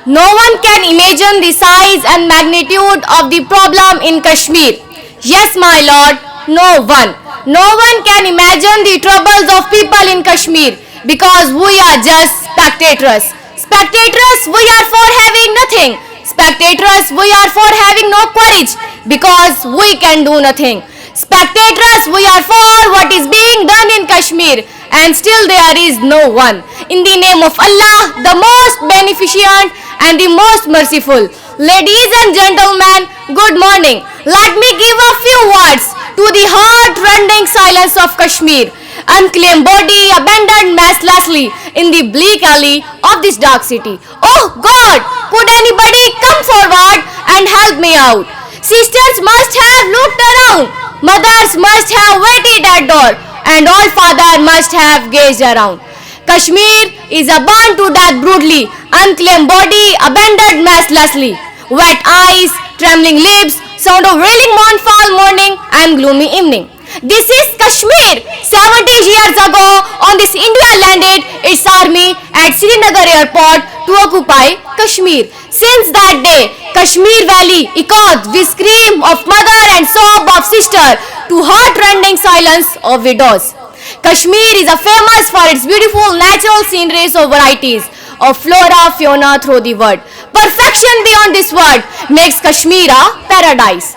no one can imagine the size and magnitude of the problem in Kashmir. Yes, my lord, no one. No one can imagine the troubles of people in Kashmir because we are just spectators. Spectators, we are for having nothing. Spectators, we are for having no courage because we can do nothing. Spectators, we are for what is being done in Kashmir and still there is no one. In the name of Allah, the most beneficent and the most merciful. Ladies and gentlemen, good morning. Let me give a few words to the heart-rending silence of Kashmir. Unclaimed body abandoned mercilessly in the bleak alley of this dark city. Oh God, could anybody come forward and help me out? Sisters must have looked around. Mothers must have waited at door. And all father must have gazed around. Kashmir is a burned to death brutally. Unclaimed body abandoned mercilessly. Wet eyes, trembling lips, sound of wailing mournful morning and gloomy evening. This is Kashmir. 70 years ago, on this India landed its army at Srinagar airport to occupy Kashmir. Since that day, Kashmir Valley echoed with scream of mother and sob of sister to heart-rending silence of widows. Kashmir is famous for its beautiful natural sceneries of varieties of flora, fauna through the world. Perfection beyond this world makes Kashmir a paradise.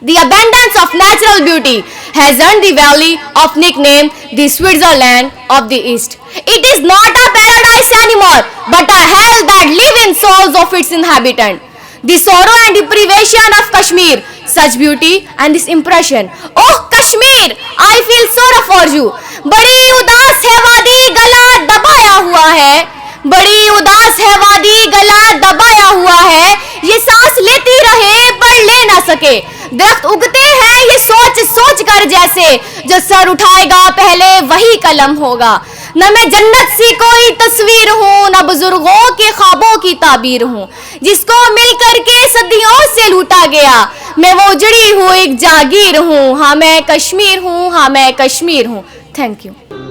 The abundance of natural beauty has earned the valley of nickname the Switzerland of the East. It is not a paradise anymore, but a hell that lives in souls of its inhabitants. The sorrow and deprivation of Kashmir, such beauty and this impression. Oh Kashmir, I feel sorrow for you. बड़ी उदास है वादी गला दबाया हुआ है. बड़ी उदास है वादी गला दबाया हुआ है. ये सांस लेती रहे पर ले ना सके. दरख्त उगते हैं ये सोच सोच कर जैसे, जो सर उठाएगा पहले वही कलम होगा. न मैं जन्नत सी कोई तस्वीर हूँ, न बुजुर्गों के ख्वाबों की ताबीर हूँ, जिसको मिल करके सदियों से लूटा गया. मैं वो उजड़ी हूँ एक जागीर हूँ. हाँ मैं कश्मीर हूँ, हाँ मैं कश्मीर हूँ. Thank you.